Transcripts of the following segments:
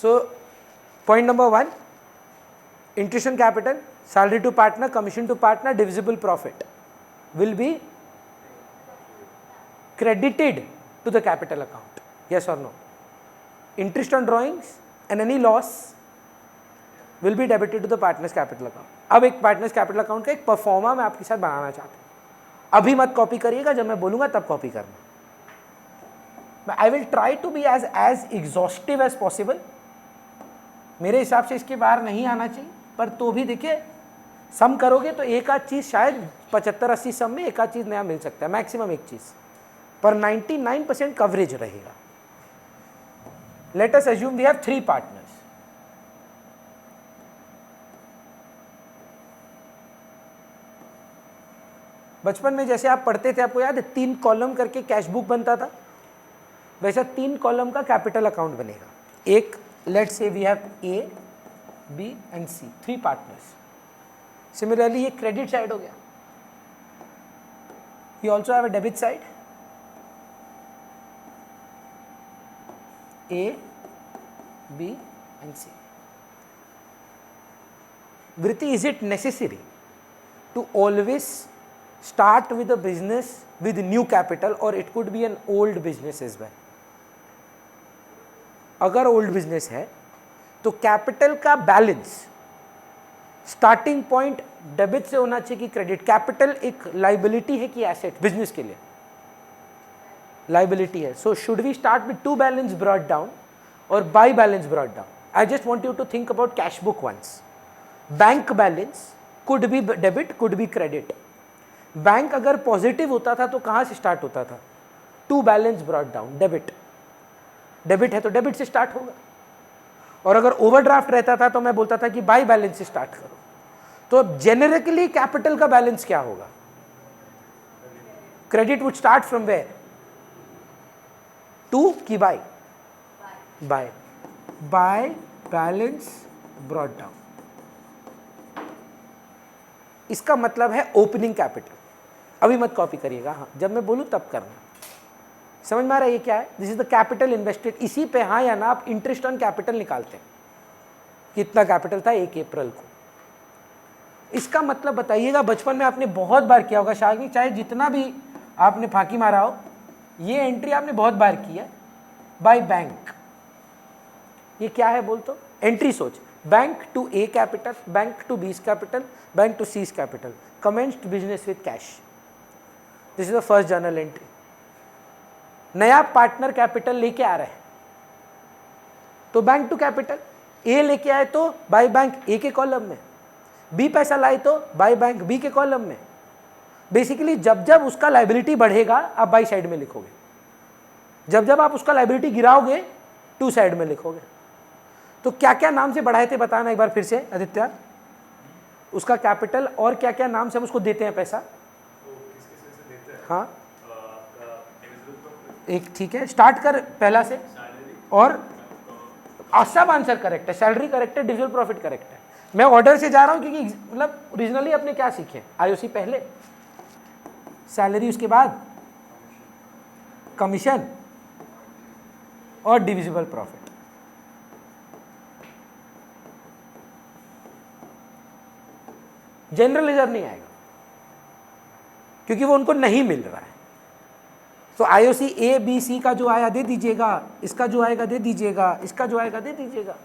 So point number 1, interest on capital, salary to partner, commission to partner, divisible profit will be credited to the capital account. Yes or no? Interest on drawings and any loss will be debited to the partners capital account. अब एक partners capital account का एक pro forma मैं आपके साथ बनाना चाहता हूँ. अभी मत कॉपी करिएगा, जब मैं बोलूंगा तब कॉपी करना. I will try to be as exhaustive as possible. मेरे हिसाब से इसके बाहर नहीं आना चाहिए, पर तो भी देखिए सम करोगे तो एक आध चीज शायद 75-80 सम में एक आध चीज नया मिल सकता है, मैक्सिमम एक चीज, पर 99% कवरेज रहेगा. Let us assume we have 3 partners. बचपन में जैसे आप पढ़ते थे, आपको याद है 3 कॉलम करके कैश बुक बनता था, वैसा 3 कॉलम का कैपिटल अकाउंट बनेगा. एक, let's say we have A, B and C, 3 partners. Similarly ये क्रेडिट साइड हो गया. We also have a debit side, A, B and C. Vritti, is it necessary to always start with a business with new capital, or it could be an old business as well? अगर old business है तो capital का balance starting point debit से होना चाहिए कि credit. Capital एक liability है कि एसेट? बिजनेस के लिए लाइबिलिटी है. So should we start with 2 balance brought down और by balance brought down? I just want you to think about cash book once. Bank balance could be debit, could be credit. Bank अगर positive होता था तो कहां से start होता था? 2 balance brought down, debit. Debit है तो डेबिट से स्टार्ट होगा. और अगर ओवरड्राफ्ट रहता था तो मैं बोलता था कि बाय बैलेंस से स्टार्ट करो. तो अब जेनेरिकली कैपिटल का बैलेंस क्या होगा? Credit would start from where? 2 की by? By. By balance brought down. इसका मतलब है ओपनिंग कैपिटल. अभी मत कॉपी करिएगा, हाँ जब मैं बोलूं तब करना. समझ में आ रहा है ये क्या है? This is the capital invested. इसी पे हाँ या ना आप इंटरेस्ट ऑन कैपिटल निकालते हैं. कितना कैपिटल था 1 अप्रैल को? इसका मतलब बताइएगा, बचपन में आपने बहुत बार किया होगा शायद, चाहे जितना भी आपने फांकी मारा हो, ये एंट्री आपने बहुत बार की है. बाय बैंक, ये क्या है बोल तो? एंट्री सोच. Bank to A capital, bank to B's capital, bank to C's capital, commenced business with cash. This is the first journal entry. नया पार्टनर कैपिटल लेके आ रहा है तो बैंक टू कैपिटल. ए लेके आए तो बाय बैंक ए के कॉलम में, बी पैसा लाए तो बाय बैंक बी के कॉलम में. बेसिकली जब जब उसका लाइबिलिटी बढ़ेगा आप बाई साइड में लिखोगे, जब जब आप उसका लाइबिलिटी गिराओगे टू साइड में लिखोगे. तो क्या क्या नाम से बढ़ाए थे बताना एक बार फिर से आदित्य. उसका कैपिटल और क्या क्या नाम से हम उसको देते हैं पैसा? हाँ एक ठीक है, स्टार्ट कर पहला से. और सब आंसर करेक्ट है. सैलरी करेक्ट है, डिविजिबल प्रॉफिट करेक्ट है. मैं ऑर्डर से जा रहा हूं क्योंकि मतलब ओरिजिनली अपने क्या सीखे? आईओसी पहले, सैलरी उसके बाद, कमीशन और डिविजिबल प्रॉफिट. जनरल रिजर्व नहीं आएगा क्योंकि वो उनको नहीं मिल रहा है. तो आईओसी ए बी सी का जो आया दे दीजिएगा, इसका जो आएगा दे दीजिएगा, इसका जो आएगा दे दीजिएगा.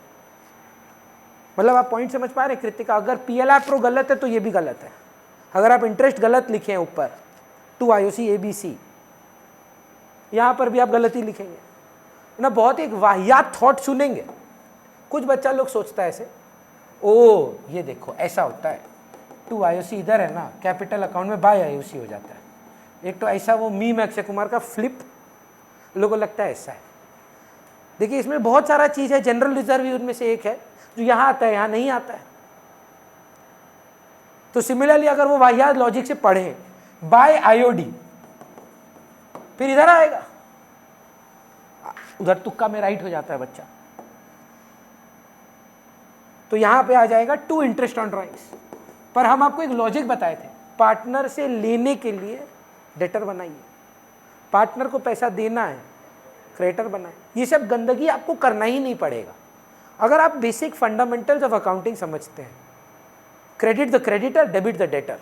मतलब आप पॉइंट समझ पा रहे हैं कृतिका? अगर पीएलआर प्रो गलत है तो ये भी गलत है. अगर आप इंटरेस्ट गलत लिखे हैं ऊपर to IOC A B C, यहां पर भी आप गलत ही लिखेंगे ना. बहुत एक वाहियात थॉट सुनेंगे. कुछ बच्चा लोग सोचता है ऐसे, ओ ये देखो ऐसा होता है, टू आईओसी इधर है ना, कैपिटल अकाउंट में बाय आईओसी हो जाता है. एक तो ऐसा वो मीम अक्षय कुमार का फ्लिप, लोगों को लगता है ऐसा है. देखिए इसमें बहुत सारा चीज है. जनरल रिजर्व भी उनमें से एक है जो यहां आता है, यहां नहीं आता है. तो सिमिलरली अगर वो वाहियात लॉजिक से पढ़े बाय आईओडी, फिर इधर आएगा, उधर तुक्का में राइट हो जाता है बच्चा. तो यहां पे आ जाएगा टू इंटरेस्ट ऑन ड्रॉइंग्स. पर हम आपको एक लॉजिक बताए थे, पार्टनर से लेने के लिए डेटर बनाइए, पार्टनर को पैसा देना है क्रेडिटर बनाए. ये सब गंदगी आपको करना ही नहीं पड़ेगा. अगर आप बेसिक फंडामेंटल्स ऑफ अकाउंटिंग समझते हैं, credit the creditor, debit the debtor,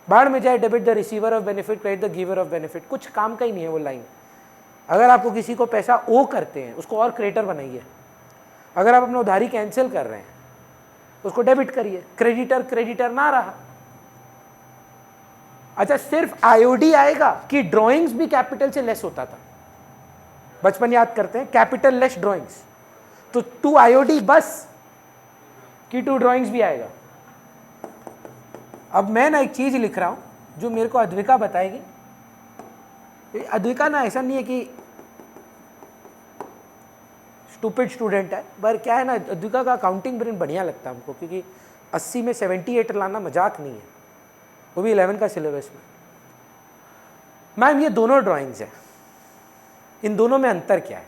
बाढ़ में जाए debit the receiver of benefit, credit the giver of benefit, कुछ काम का ही नहीं है वो लाइन। अगर आपको किसी को पैसा ओ करते हैं उसको और क्रेडिटर बनाइए, अगर आप अपना उधारी कैंसिल कर रहे हैं उसको डेबिट करिए, क्रेडिटर क्रेडिटर ना रहा। अच्छा, सिर्फ आईओडी आएगा कि ड्राइंग्स भी कैपिटल से लेस होता था? बचपन याद करते हैं, कैपिटल लेस ड्राइंग्स, तो 2 आईओडी बस कि 2 ड्राइंग्स भी आएगा। अब मैं ना एक चीज लिख रहा हूं जो मेरे को अद्विका बताएगी। अद्विका ना ऐसा नहीं है कि स्टूपिड स्टूडेंट है, पर क्या है ना, अद्विका का अकाउंटिंग ब्रेन बढ़िया लगता है हमको, क्योंकि 80 में 78 लाना मजाक नहीं है, वो भी 11 का सिलेबस में। मैम ये दोनों ड्राइंग्स हैं, इन दोनों में अंतर क्या है,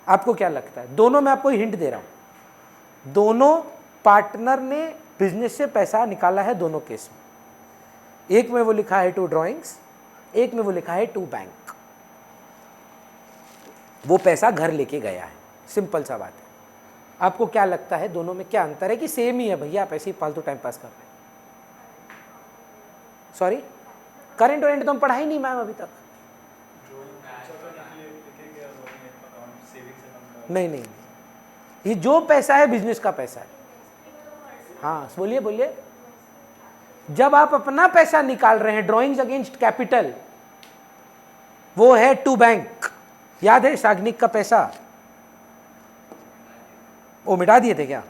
आपको क्या लगता है? दोनों में आपको हिंट दे रहा हूं, दोनों पार्टनर ने बिजनेस से पैसा निकाला है दोनों केस में। एक में वो लिखा है 2 ड्राइंग्स, एक में वो लिखा है 2 बैंक। वो पैसा घर लेके गया है, सिंपल सा बात है। आपको क्या लगता है दोनों में क्या अंतर है कि सेम ही है भैया, आप ऐसे ही फालतू टाइम पास कर रहे हैं? सॉरी, करंट वरेंट तो हम पढ़ा ही नहीं मैम अभी तक। नहीं नहीं, ये जो पैसा है बिजनेस का पैसा है। हाँ बोलिए बोलिए। जब आप अपना पैसा निकाल रहे हैं ड्राइंग्स अगेंस्ट कैपिटल, वो है 2 बैंक। याद है साग्निक का पैसा, वो मिटा दिए थे क्या?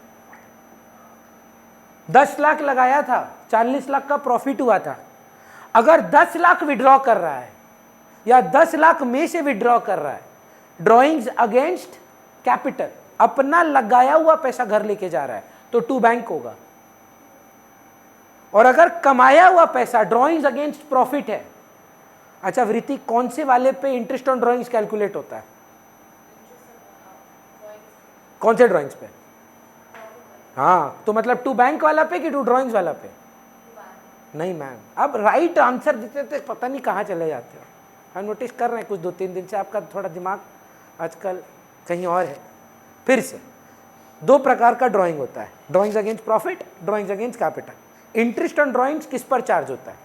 10 लाख लगाया था, 40 लाख का प्रॉफिट हुआ था। अगर 10 लाख विड्रॉ कर रहा है या 10 लाख में से विड्रॉ कर रहा है, ड्राइंग्स अगेंस्ट कैपिटल, अपना लगाया हुआ पैसा घर लेके जा रहा है, तो 2 बैंक होगा। और अगर कमाया हुआ पैसा ड्राइंग्स अगेंस्ट प्रॉफिट है, अच्छा वृत्ति कौन से वाले पे इंटरेस्ट ऑन ड्राइंग्स कैलकुलेट होता है? कौन से ड्राइंग्स पे? हाँ, तो मतलब 2 बैंक वाला पे कि 2 ड्राइंग्स वाला पे? नहीं मैम, अब राइट आंसर देते थे पता नहीं कहाँ चले जाते हो। हम नोटिस कर रहे हैं कुछ 2-3 दिन से आपका थोड़ा दिमाग आजकल कहीं और है। फिर से 2 प्रकार का ड्राइंग होता है, drawings against profit, drawings against capital. Interest on drawings किस पर चार्ज होता है?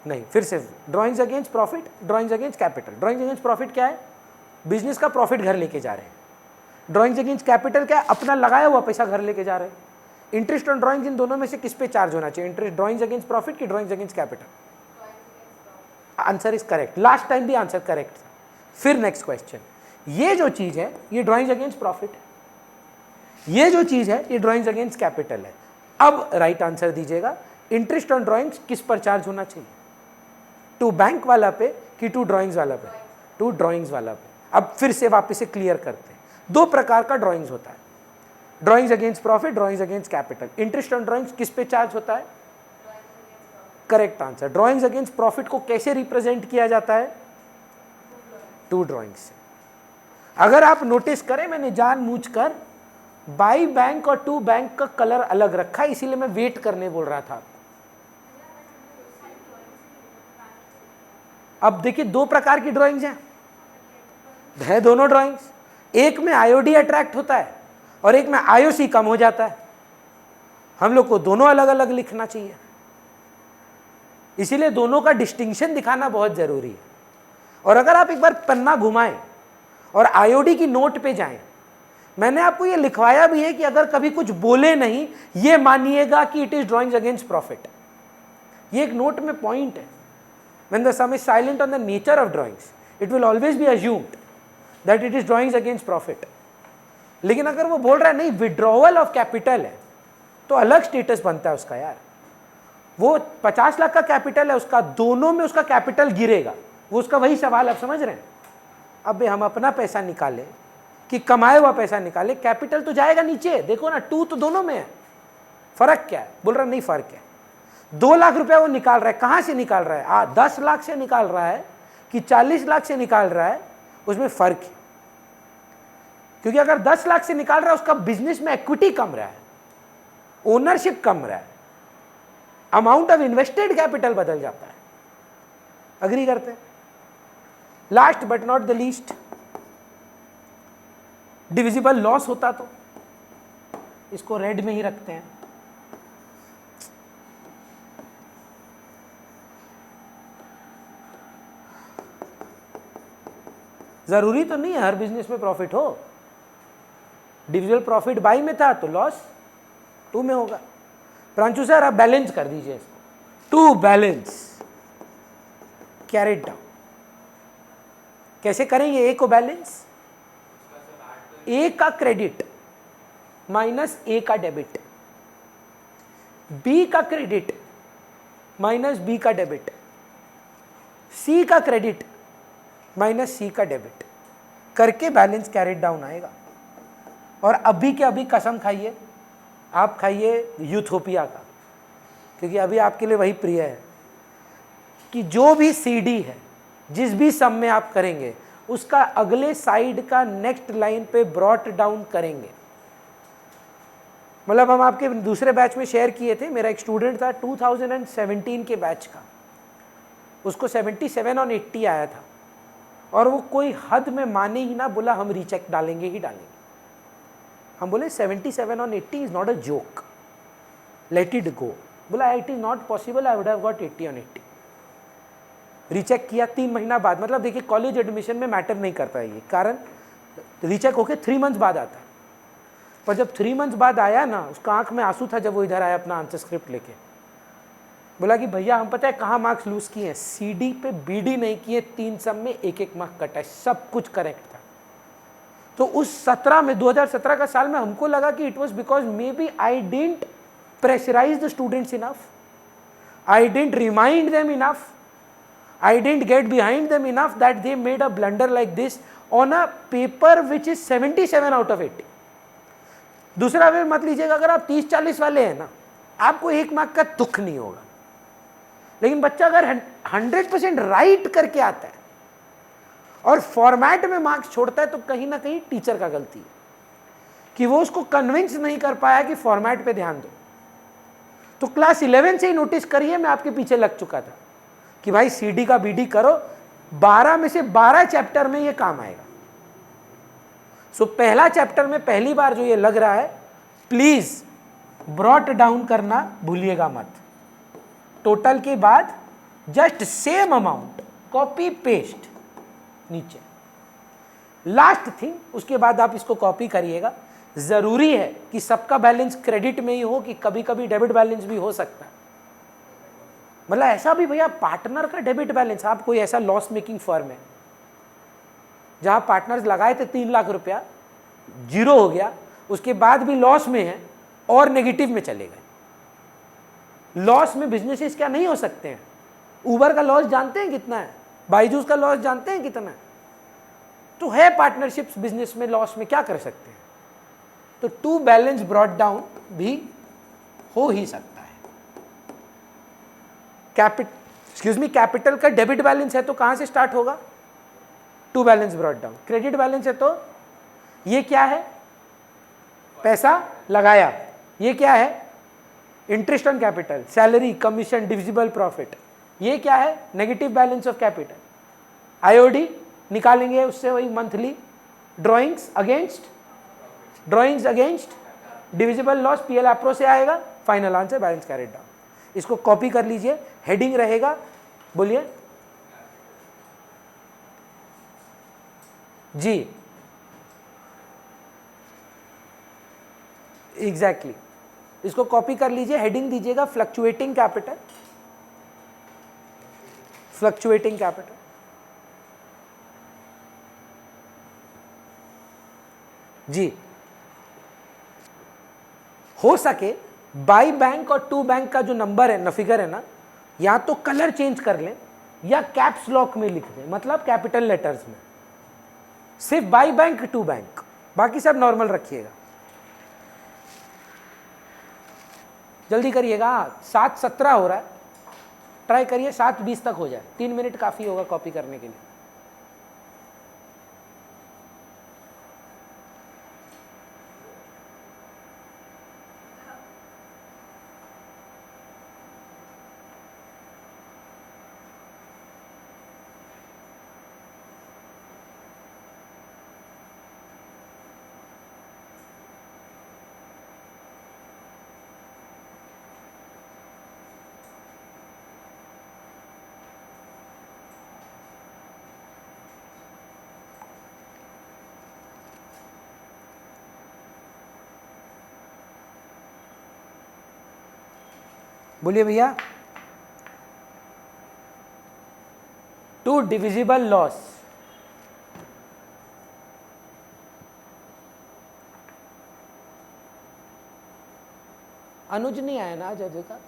नहीं, फिर से drawings against profit, drawings against capital. Drawings against profit क्या है? बिजनेस का प्रॉफिट घर लेके जा रहे हैं। ड्राइंग्स अगेंस्ट कैपिटल क्या है? अपना लगाया हुआ पैसा घर लेके जा रहे हैं। इंटरेस्ट ऑन ड्राइंग्स इन दोनों में से किस पे चार्ज होना चाहिए? इंटरेस्ट ड्राइंग्स अगेंस्ट प्रॉफिट की drawings against capital? Answer is correct, last time भी आंसर करेक्ट था। फिर नेक्स्ट क्वेश्चन, ये जो चीज है ये ड्राइंग्स अगेंस्ट प्रॉफिट है, ये जो चीज है ये ड्राइंग्स अगेंस्ट कैपिटल है। अब राइट आंसर दीजिएगा, इंटरेस्ट ऑन ड्राइंग्स किस पर चार्ज होना चाहिए? 2 बैंक वाला पे कि 2 ड्राइंग्स वाला पे? 2 ड्राइंग्स वाला पे। अब फिर से वापस से क्लियर करते हैं, 2 प्रकार का ड्राइंग्स होता है, drawings against profit, drawings against capital. Interest on drawings किस पे चार्ज होता है? Correct answer. Drawings against profit को कैसे रिप्रेजेंट किया जाता है? 2 ड्राइंग्स से। अगर आप नोटिस करें, मैंने जानबूझकर बाई बैंक और 2 बैंक का कलर अलग रखा है, इसीलिए मैं वेट करने बोल रहा था। अब देखिए 2 प्रकार की ड्राइंग्स हैं, दोनों ड्राइंग्स। एक में आईओडी अट्रैक्ट होता है और एक में आईओसी कम हो जाता है। हम लोग को दोनों अलग अलग लिखना चाहिए, इसीलिए दोनों का डिस्टिंक्शन दिखाना बहुत जरूरी है। और अगर आप एक बार पन्ना घुमाएं और आईओडी की नोट पे जाएं, मैंने आपको ये लिखवाया भी है कि अगर कभी कुछ बोले नहीं, ये मानिएगा कि it is drawings against profit. ये एक नोट में पॉइंट है। When the sum is silent on the nature of drawings, it will always be assumed that it is drawings against profit. लेकिन अगर वो बोल रहा है नहीं विड्रॉवल ऑफ कैपिटल है, तो अलग स्टेटस बनता है उसका यार। वो 50 लाख का कैपिटल है उसका, दोनों में उसका कैपिटल गिरेगा, वो उसका वही सवाल आप समझ रहे हैं। अब हम अपना पैसा निकाले कि कमाया हुआ पैसा निकाले, कैपिटल तो जाएगा नीचे। देखो ना 2 तो दोनों में है, फर्क क्या है? बोल रहा नहीं फर्क है। 2 लाख रुपया वो निकाल रहा है, कहां से निकाल रहा है? 10 लाख से निकाल रहा है कि 40 लाख से निकाल रहा है, उसमें फर्क है। क्योंकि अगर 10 लाख से निकाल रहा है, उसका बिजनेस में इक्विटी कम रहा है, ओनरशिप कम रहा है, अमाउंट ऑफ इन्वेस्टेड कैपिटल बदल जाता है। अग्री करते हैं? Last but not the least, divisible loss होता तो इसको रेड में ही रखते हैं। जरूरी तो नहीं है हर बिजनेस में प्रॉफिट हो। डिविजिबल प्रॉफिट बाई में था तो लॉस टू में होगा। प्रांशु सर आप बैलेंस कर दीजिए इसको, टू बैलेंस कैरिड डाउन। कैसे करेंगे ए को बैलेंस? ए का क्रेडिट माइनस ए का डेबिट, बी का क्रेडिट माइनस बी का डेबिट, सी का क्रेडिट माइनस सी का डेबिट करके बैलेंस कैरिड डाउन आएगा। और अभी के अभी कसम खाइए, आप खाइए यूथोपिया का, क्योंकि अभी आपके लिए वही प्रिय है कि जो भी सीडी है, जिस भी सम में आप करेंगे उसका अगले साइड का नेक्स्ट लाइन पे ब्रॉट डाउन करेंगे। मतलब हम आपके दूसरे बैच में शेयर किए थे, मेरा एक स्टूडेंट था 2017 के बैच का, उसको 77 on 80 आया था और वो कोई हद में माने ही ना, बोला हम रीचेक डालेंगे ही डालेंगे। हम बोले 77 on 80 is not a joke, let it go. बोला it is not possible, I would have got 80 on 80। Recheck किया 3 महीना बाद, मतलब देखिए कॉलेज एडमिशन में मैटर नहीं करता है ये, कारण रीचेक होके 3 मंथ्स बाद आता है। पर जब 3 मंथ्स बाद आया ना, उसका आंख में आंसू था जब वो इधर आया अपना आंसर स्क्रिप्ट लेके। बोला कि भैया हम पता है कहाँ मार्क्स लूज किए हैं, सीडी पे बीडी नहीं किए, 3 सम में 1-1 मार्क कटा है, सब कुछ करेक्ट था। तो उस 2017 का साल में हमको लगा कि it was because maybe I didn't pressurise the students enough, I didn't remind them enough, I didn't get behind them enough that they made a blunder like this on a paper which is 77 out of 80। दूसरा वे मत लीजिएगा, अगर आप 30-40 वाले हैं ना, आपको 1 mark का दुख नहीं होगा। लेकिन बच्चा अगर 100% राइट करके आता है और फॉर्मेट में मार्क्स छोड़ता है तो कहीं ना कहीं टीचर का गलती है कि वो उसको कन्विंस नहीं कर पाया कि फॉर्मेट पे ध्यान दो। तो क्लास 11 से ही नोटिस करिए, मैं आपके पीछे लग चुका था कि भाई सीडी का बीडी करो, 12 में से 12 चैप्टर में ये काम आएगा। सो पहला चैप्टर में पहली बार जो ये लग रहा है, प्लीज ब्रॉट डाउन करना भूलिएगा मत। टोटल के बाद just same amount copy paste नीचे, लास्ट थिंग, उसके बाद आप इसको कॉपी करिएगा। जरूरी है कि सबका बैलेंस क्रेडिट में ही हो, कि कभी कभी डेबिट बैलेंस भी हो सकता है। मतलब ऐसा भी भैया पार्टनर का डेबिट बैलेंस, आप कोई ऐसा लॉस मेकिंग फर्म है जहां पार्टनर्स लगाए थे 3 लाख रुपया, जीरो हो गया, उसके बाद भी लॉस में है और नेगेटिव में चले गए। लॉस में बिजनेसेस क्या नहीं हो सकते हैं? उबर का लॉस जानते हैं कितना है, बाइजूस का लॉस जानते हैं कितना है? तो है पार्टनरशिप्स बिजनेस में लॉस में, क्या कर सकते हैं? तो टू बैलेंस ब्रॉट डाउन भी हो ही सकता है। कैपिटल का डेबिट बैलेंस है तो कहां से स्टार्ट होगा? To balance brought down. Credit balance है तो ये क्या है? पैसा लगाया। ये क्या है? Interest on capital, salary, commission, divisible profit. ये क्या है? Negative balance of capital. IOD निकालेंगे उससे वही monthly. Drawings against divisible loss PL appro से आएगा। Final answer balance carried down. इसको कॉपी कर लीजिए, हेडिंग रहेगा, बोलिए जी। एग्जैक्टली इसको कॉपी कर लीजिए, हेडिंग दीजिएगा फ्लक्चुएटिंग कैपिटल, फ्लक्चुएटिंग कैपिटल। जी, हो सके बाई बैंक और टू बैंक का जो नंबर है ना, फिगर है ना, या तो कलर चेंज कर लें या कैप्स लॉक में लिख दें, मतलब कैपिटल लेटर्स में। सिर्फ बाई बैंक टू बैंक, बाकी सब नॉर्मल रखिएगा। जल्दी करिएगा, 7:17 हो रहा है, ट्राई करिए 7:20 तक हो जाए। 3 मिनट काफी होगा कॉपी करने के लिए। बोलिए भैया। 2 डिविजिबल लॉस। अनुज नहीं आया ना आज अजय का?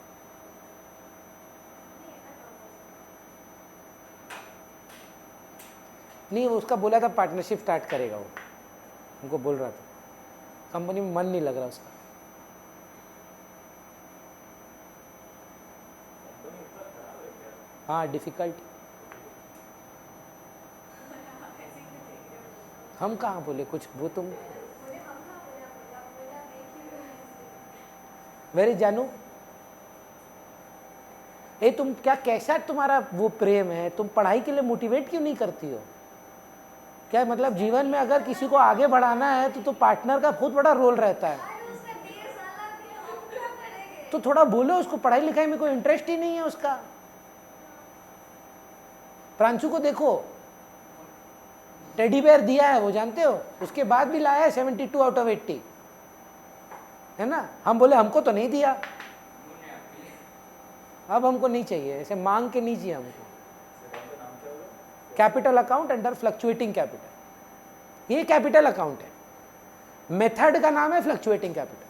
नहीं, उसका बोला था पार्टनरशिप स्टार्ट करेगा वो, उनको बोल रहा था, कंपनी में मन नहीं लग रहा उसका। हाँ डिफिकल्ट। हम कहाँ बोले कुछ, वो तुम वेरी जानू। ए तुम क्या, कैसा तुम्हारा वो प्रेम है, तुम पढ़ाई के लिए मोटिवेट क्यों नहीं करती हो? क्या मतलब जीवन में अगर किसी को आगे बढ़ाना है तो पार्टनर का बहुत बड़ा रोल रहता है। तो थोड़ा बोलो उसको, पढ़ाई लिखाई में कोई इंटरेस्ट ही नहीं है उसका। प्रांशु को देखो, टेडी बेयर दिया है वो, जानते हो, उसके बाद भी लाया है 72 आउट ऑफ 80, है ना। हम बोले हमको तो नहीं दिया, अब हमको नहीं चाहिए, ऐसे मांग के नहीं चाहिए हमको। Capital account under fluctuating capital, ये कैपिटल अकाउंट है, मेथड का नाम है फ्लक्चुएटिंग कैपिटल।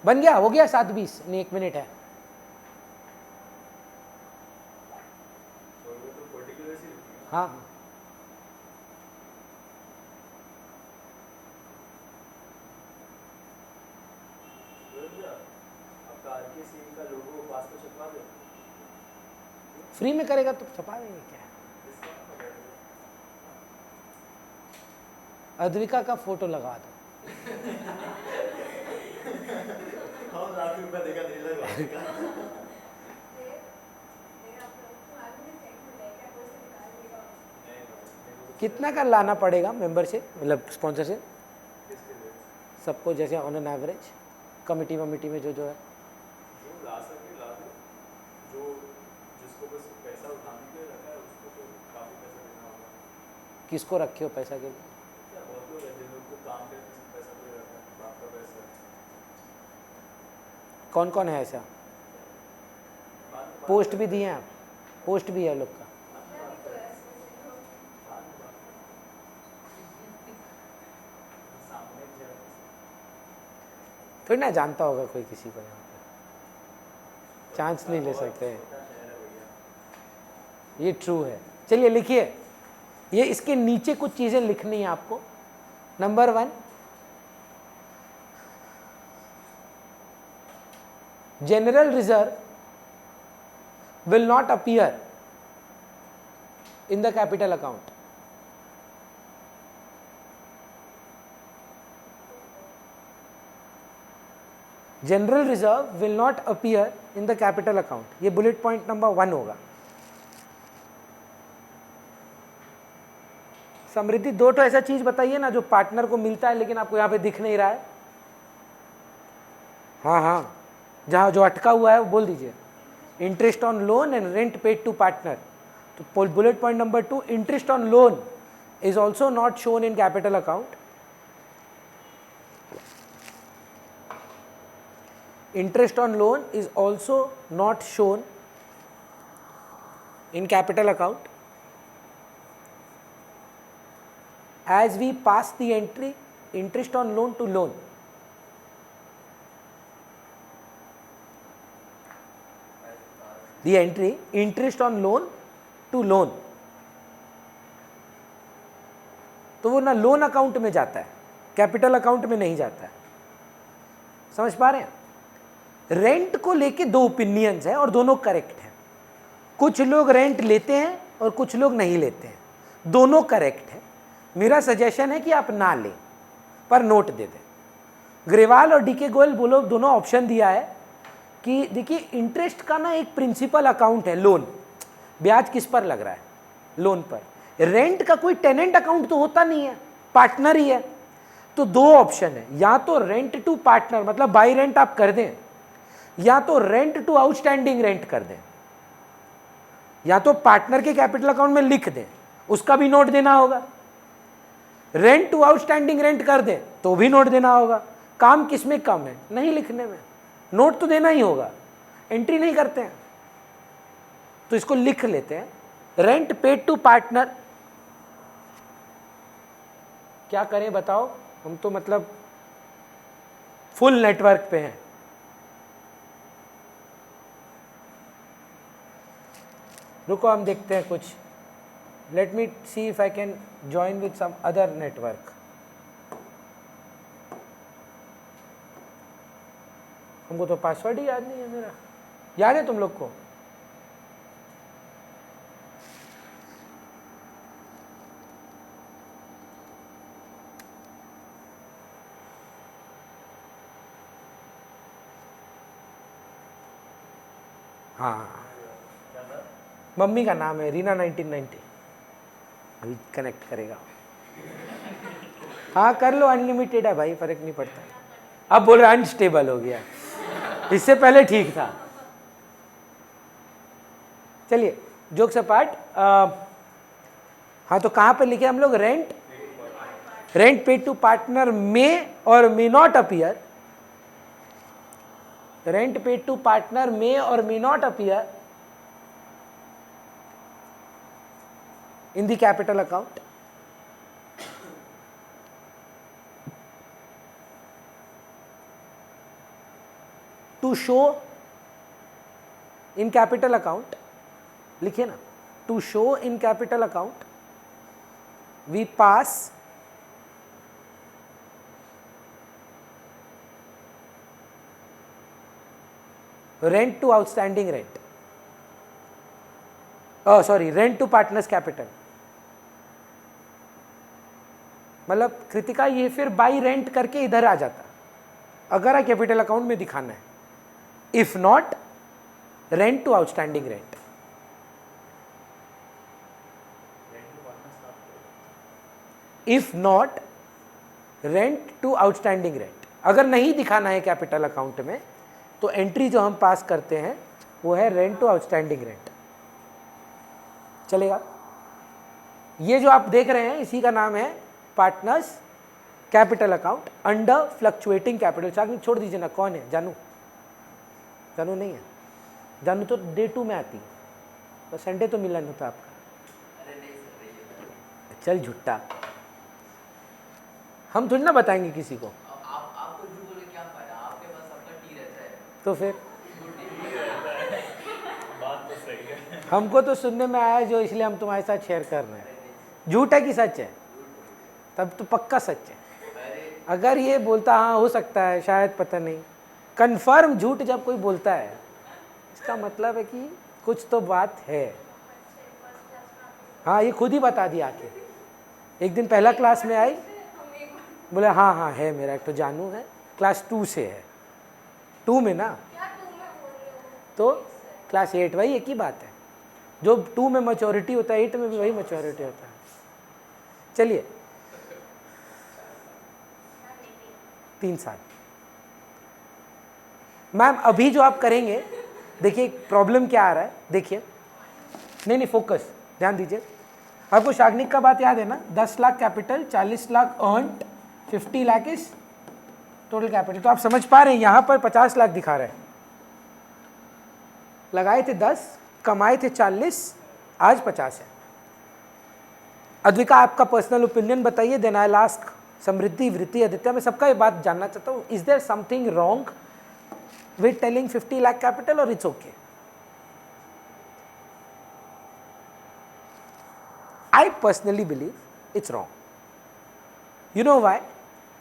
बन गया, हो गया 7:20, नहीं 1 मिनट है। हाँ हाँ फ्री में करेगा तो छपा देंगे, क्या है। अद्विका का फोटो लगा दो। कितना का लाना पड़ेगा मेंबरशिप, मतलब स्पॉन्सरशिप सबको, जैसे ऑन एन एवरेज कमिटी वमिटी में जो है। ला सके ला दे, जो जिसको बस पैसा उठाने के लिए रखा है उसको तो काफी पैसा देना होगा। किसको रखे हो पैसा के लिए? क्या बहुत लोग हैं जिन लोग को काम करने से पैसा कोई रखा है, बाप का पैसा। कौन कौन है ऐसा? पोस्ट भी दिए हैं आप? पोस्ट भी है लोग का? थोड़ी ना जानता होगा कोई किसी को, यहाँ पे चांस नहीं ले सकते। ये ट्रू है। चलिए लिखिए, ये इसके नीचे कुछ चीजें लिखनी है आपको। Number 1, general reserve will not appear in the capital account. General reserve will not appear in the capital account. ये बुलेट पॉइंट नंबर 1 होगा। समृद्धि 2 तो ऐसा चीज बताइए ना जो पार्टनर को मिलता है लेकिन आपको यहाँ पे दिख नहीं रहा है। हाँ हाँ, जहाँ जो अटका हुआ है वो बोल दीजिए। Interest on loan and rent paid to partner. तो bullet point number 2, interest on loan is also not shown in capital account. Interest on loan is also not shown in capital account. As we pass the entry interest on loan to loan, the entry interest on loan to loan, तो वो ना loan account में जाता है, capital account में नहीं जाता है। समझ पा रहे हैं? रेंट को लेके 2 ओपिनियंस है और दोनों करेक्ट हैं। कुछ लोग रेंट लेते हैं और कुछ लोग नहीं लेते हैं, दोनों करेक्ट है। मेरा सजेशन है कि आप ना लें पर नोट दे दें। ग्रेवाल और डीके गोयल बोलो दोनों ऑप्शन दिया है कि देखिए इंटरेस्ट का ना एक प्रिंसिपल अकाउंट है लोन, ब्याज किस पर लग रहा है? लोन पर। रेंट का कोई टेनेंट अकाउंट तो होता नहीं है, पार्टनर ही है। तो 2 ऑप्शन है, या तो रेंट टू पार्टनर मतलब बाई रेंट आप कर दें, या तो रेंट टू आउटस्टैंडिंग रेंट कर दें, या तो पार्टनर के कैपिटल अकाउंट में लिख दें, उसका भी नोट देना होगा। रेंट टू आउटस्टैंडिंग रेंट कर दें तो भी नोट देना होगा। काम किस में कम है? नहीं लिखने में, नोट तो देना ही होगा, एंट्री नहीं करते हैं, तो इसको लिख लेते हैं। रेंट पेड टू पार्टनर, क्या करें बताओ, हम तो मतलब फुल नेटवर्क पे हैं। रुको हम देखते हैं कुछ, let me see if I can join with some other network. हमको तो पासवर्ड ही याद नहीं है मेरा, याद है तुम लोग को? हाँ, मम्मी का नाम है रीना 1990, अभी कनेक्ट करेगा। हाँ कर लो, अनलिमिटेड है भाई, फर्क नहीं पड़ता। अब बोल रहे अनस्टेबल हो गया, इससे पहले ठीक था। चलिए जोक्स अपार्ट, हाँ तो कहाँ पे लिखे हम लोग? रेंट पेड टू पार्टनर में और may not appear, rent paid to partner may or may not appear in the capital account. To show in capital account, लिखिए ना, to show in capital account we pass rent to outstanding rent, oh sorry, rent to partners capital। मतलब कृतिका ये फिर by rent करके इधर आ जाता अगर capital account में दिखाना है, if not rent to outstanding rent. If not rent to outstanding rent, अगर नहीं दिखाना है कैपिटल अकाउंट में तो एंट्री जो हम पास करते हैं वो है रेंट टू आउटस्टैंडिंग रेंट। चलेगा? ये जो आप देख रहे हैं इसी का नाम है partners capital account under fluctuating capital. चाकनी छोड़ दीजिए ना, कौन है? जानू? जानू नहीं है, जानू तो डे 2 में आती है, तो संडे तो मिलन होता आपका। चल झुट्टा, हम थोड़ी ना बताएंगे किसी को। आपको झूठ बोले क्या फायदा, आपके पास सबका टी रहता है। तो फिर बात तो सही है। हमको तो सुनने में आया जो, इसलिए हम तुम्हारे साथ शेयर कर रहे हैं। झूठ है कि सच है? तब तो पक्का सच है। अगर ये बोलता हाँ हो सकता है शायद, पता नहीं, कंफर्म झूठ जब कोई बोलता है इसका मतलब है कि कुछ तो बात है। हाँ ये खुद ही बता दिया आके, एक दिन पहला क्लास में आई, बोले हाँ हाँ है मेरा एक तो जानू है, क्लास 2 से है। 2 में ना, तो क्लास 8, वही एक ही बात है। जो 2 में मैच्योरिटी होता है 8 में भी वही मैच्योरिटी होता है। चलिए 3 साल। मैम अभी जो आप करेंगे, देखिए प्रॉब्लम क्या आ रहा है, देखिए, नहीं फोकस, ध्यान दीजिए। आपको शाग्निक का बात याद है ना, 10 lakh capital, 40 lakh earned, 50 lakh is total capital. तो आप समझ पा रहे हैं यहाँ पर 50 लाख दिखा रहे हैं, लगाए थे 10, कमाए थे 40, आज 50 है। अद्विका आपका पर्सनल ओपिनियन बताइए, then I ask Samriddhi, Vritti, Aditya, मैं सबका ये बात जानना चाहता हूँ। Is there something wrong with telling 50 lakh capital और it's okay? I personally believe it's wrong. You know why?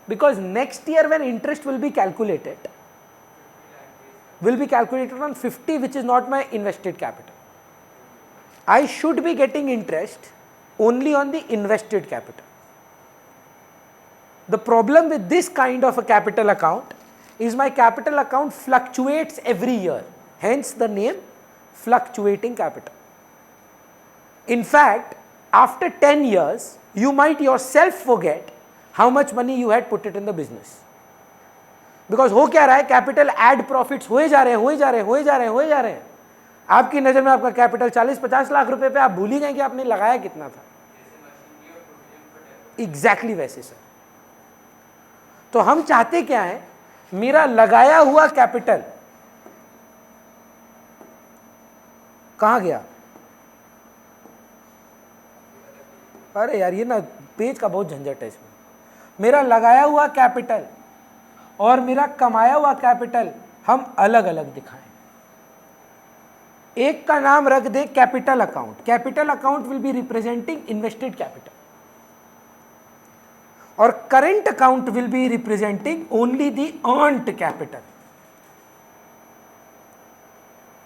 Because next year when interest will be calculated on 50, which is not my invested capital. I should be getting interest only on the invested capital. The problem with this kind of a capital account is my capital account fluctuates every year, hence the name fluctuating capital. In fact, after 10 years, you might yourself forget how much money you had put it in the business. Because हो क्या रहा है, capital add profits होए जा रहे हैं, आपकी नज़र में आपका कैपिटल 40-50 लाख रुपए पे, आप भूल ही गए कि आपने लगाया कितना था। एग्जैक्टली वैसे सर। तो हम चाहते क्या है मेरा लगाया हुआ कैपिटल कहां गया? अरे यार ये ना पेज का बहुत झंझट है इसमें। मेरा लगाया हुआ कैपिटल और मेरा कमाया हुआ कैपिटल हम अलग अलग दिखाएं। एक का नाम रख दे capital account. Capital account will be representing invested capital और current account will be representing only the earned capital.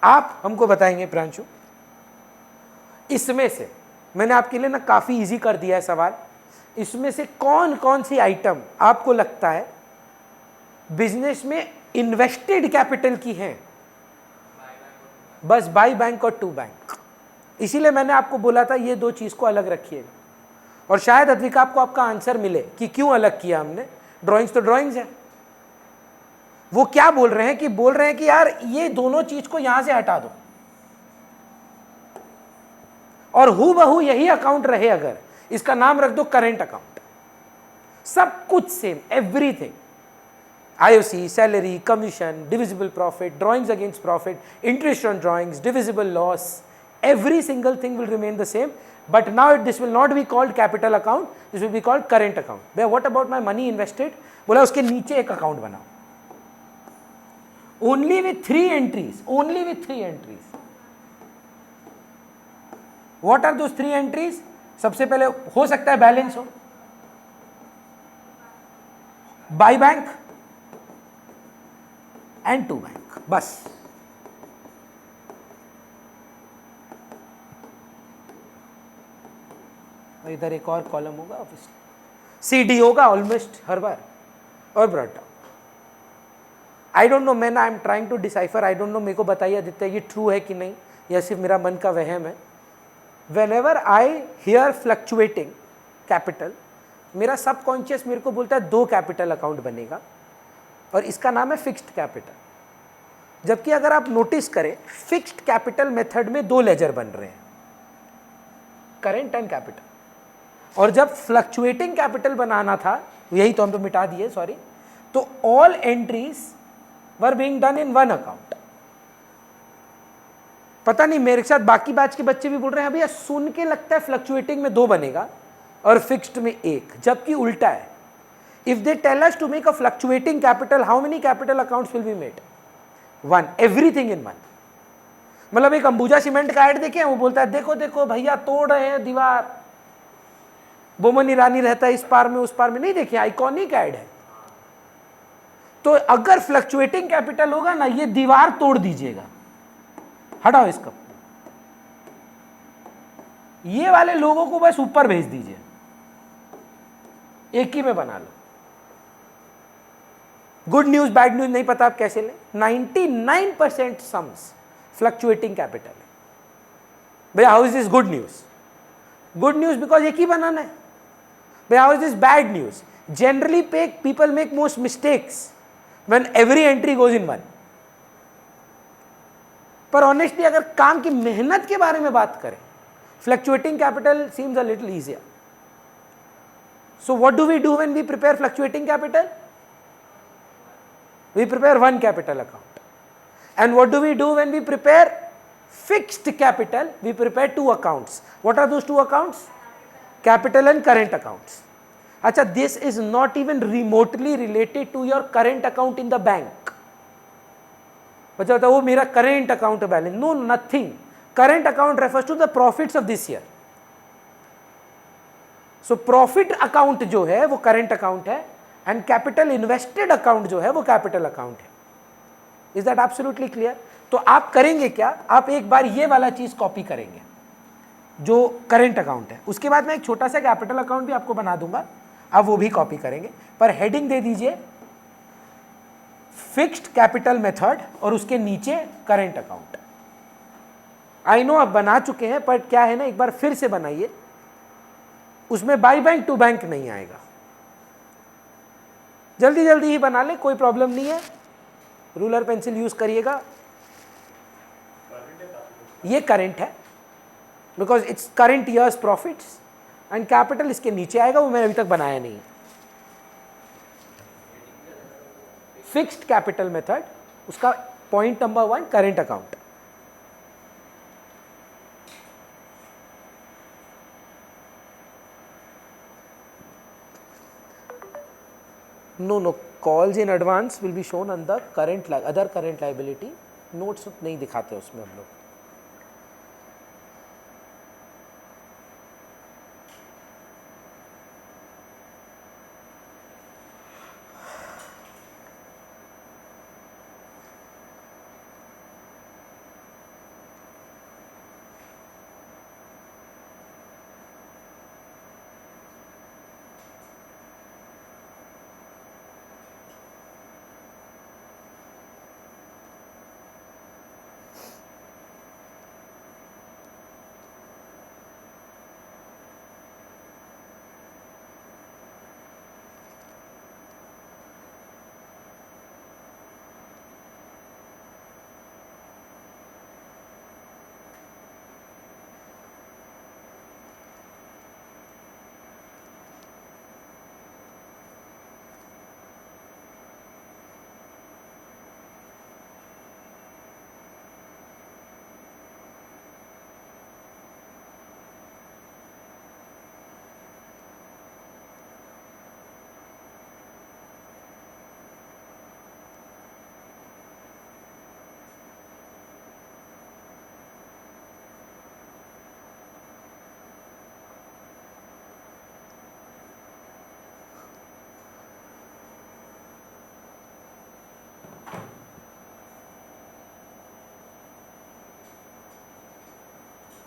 आप हमको बताएंगे प्रांशु, इसमें से मैंने आपके लिए ना काफी इजी कर दिया है सवाल, इसमें से कौन कौन सी आइटम आपको लगता है बिजनेस में इन्वेस्टेड कैपिटल की हैं? बस बाई बैंक और टू बैंक। इसीलिए मैंने आपको बोला था ये दो चीज को अलग रखिएगा और शायद अद्विका आपको आपका आंसर मिले कि क्यों अलग किया हमने। ड्राइंग्स तो ड्राइंग्स है। वो क्या बोल रहे हैं कि यार ये दोनों चीज को यहां से हटा दो और हूबहू यही अकाउंट रहे, अगर इसका नाम रख दो करेंट अकाउंट। सब कुछ same, everything, IOC, salary, commission, divisible profit, drawings against profit, interest on drawings, divisible loss, every single thing will remain the same, but now this will not be called capital account, this will be called current account. But what about my money invested? बोला उसके नीचे एक account बनाओ, only with 3 entries, only with 3 entries. What are those 3 entries? सबसे पहले हो सकता है बैलेंस हो, by bank and to bank, बस। इधर एक और कॉलम होगा ऑब्वियसली, CD होगा ऑलमोस्ट हर बार और brought down. I don't know, man I am trying to decipher, I don't know, मेरे को बताइए आदित्य ये ट्रू है कि नहीं या सिर्फ मेरा मन का वहम है। Whenever I hear fluctuating capital, मेरा सबकॉन्शियस मेरे को बोलता है 2 कैपिटल अकाउंट बनेगा और इसका नाम है फिक्स्ड कैपिटल। जबकि अगर आप नोटिस करें फिक्स्ड कैपिटल मेथड में 2 लेजर बन रहे हैं, करेंट एंड कैपिटल। और जब फ्लक्चुएटिंग कैपिटल बनाना था, यही तो हम तो मिटा दिए, सॉरी, तो all entries were being done in 1 account. पता नहीं मेरे साथ बाकी बैच के बच्चे भी बोल रहे हैं भैया सुन के लगता है फ्लक्चुएटिंग में 2 बनेगा और फिक्स्ड में 1, जबकि उल्टा है। If they tell us to make a fluctuating capital, how many capital accounts will be made? 1, everything in 1। मतलब एक अंबुजा सीमेंट का ऐड देखे, वो बोलता है देखो देखो भैया तोड़ रहे हैं दीवार, बोमन ईरानी रहता है इस पार में उस पार में, नहीं देखे, आइकॉनिक ऐड है। तो अगर फ्लक्चुएटिंग कैपिटल होगा ना, ये दीवार तोड़ दीजिएगा, हटाओ इसका, ये वाले लोगों को बस ऊपर भेज दीजिए, एक ही में बना लो। गुड न्यूज बैड न्यूज नहीं पता आप कैसे ले, 99% सम्स फ्लक्चुएटिंग कैपिटल है। भैया how is this good news? Good news because एक ही बनाना है। भैया how is this bad news? Generally people make most mistakes when every entry goes in 1। पर ऑनेस्टली अगर काम की मेहनत के बारे में बात करें, fluctuating capital seems a little easier. So what do we do when we prepare fluctuating capital? We prepare 1 capital account. And what do we do when we prepare fixed capital? We prepare 2 accounts. What are those 2 accounts? Capital and current accounts. Acha, this is not even remotely related to your current account in the bank. बच्चा बताओ वो मेरा current account balance. No, nothing. Current account refers to the profits of this year. So profit account जो है वो current account है and capital invested account जो है वो capital account है। Is that absolutely clear? तो आप करेंगे क्या, आप एक बार ये वाला चीज कॉपी करेंगे जो करंट अकाउंट है, उसके बाद मैं एक छोटा सा कैपिटल अकाउंट भी आपको बना दूंगा, आप वो भी कॉपी करेंगे, पर हेडिंग दे दीजिए फिक्स्ड कैपिटल मेथड और उसके नीचे करंट अकाउंट। आई नो आप बना चुके हैं, पर क्या है ना, एक बार फिर से बनाइए, उसमें बाई बैंक टू बैंक नहीं आएगा। जल्दी जल्दी ही बना ले, कोई प्रॉब्लम नहीं है, रूलर पेंसिल यूज करिएगा। ये करंट है because its current years profits and capital इसके नीचे आएगा, वो मैंने अभी तक बनाया नहीं है। फिक्स्ड कैपिटल मेथड, उसका point number 1 current account. No calls in advance will be shown on the other current liability, notes नहीं दिखाते उसमें हम लोग।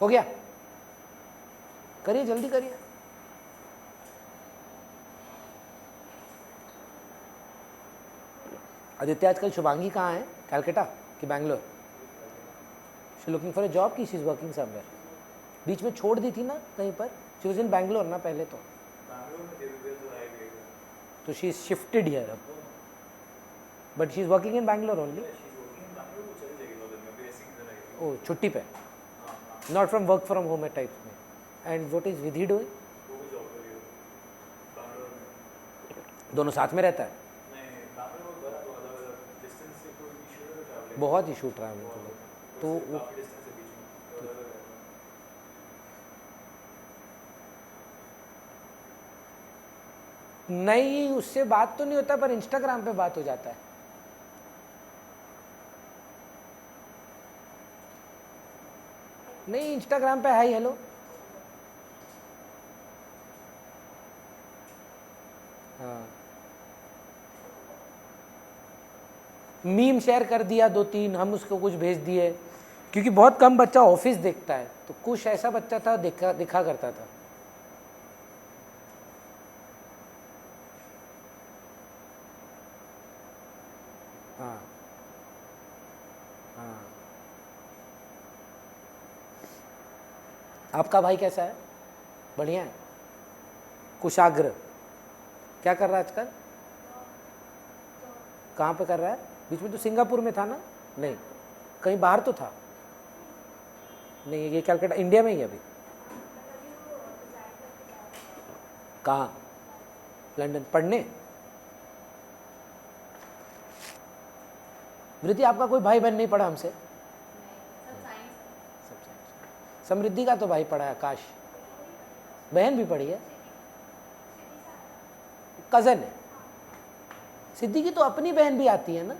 हो गया, करिए जल्दी करिए। आदित्य आजकल शुभांगी कहाँ है, कैलकाटा कि Bangalore? She looking for a job की शी इज वर्किंग समवेयर? बीच में छोड़ दी थी ना कहीं पर, शी वाज इन बैंगलोर ना पहले तो शी इज शिफ्टेड हियर अब, but she is working in Bangalore only. ओ छुट्टी पे, not from work from home types में। And what is Vidhi doing? दोनों साथ में रहता है? बहुत इशू ट्रैवलिंग को तो वो नहीं, उससे बात तो नहीं होता पर इंस्टाग्राम पे बात हो जाता है। नहीं, इंस्टाग्राम पे हाय हेलो। हाँ, मीम शेयर कर दिया 2-3, हम उसको कुछ भेज दिए, क्योंकि बहुत कम बच्चा ऑफिस देखता है, तो कुछ ऐसा बच्चा था दिखा करता था। हाँ हाँ। आपका भाई कैसा है? बढ़िया है? कुशाग्र क्या कर रहा है आजकल? कहाँ पे कर रहा है? बीच में तो सिंगापुर में था ना? नहीं, कहीं बाहर तो था। नहीं, ये कैलकाटा इंडिया में ही है अभी। कहाँ? लंदन पढ़ने? वृद्धि, आपका कोई भाई बहन नहीं पढ़ा हमसे? सब साइंस। समृद्धि का तो भाई पढ़ा है आकाश, बहन भी पढ़ी है, कजन है। सिद्धि की तो अपनी बहन भी आती है ना?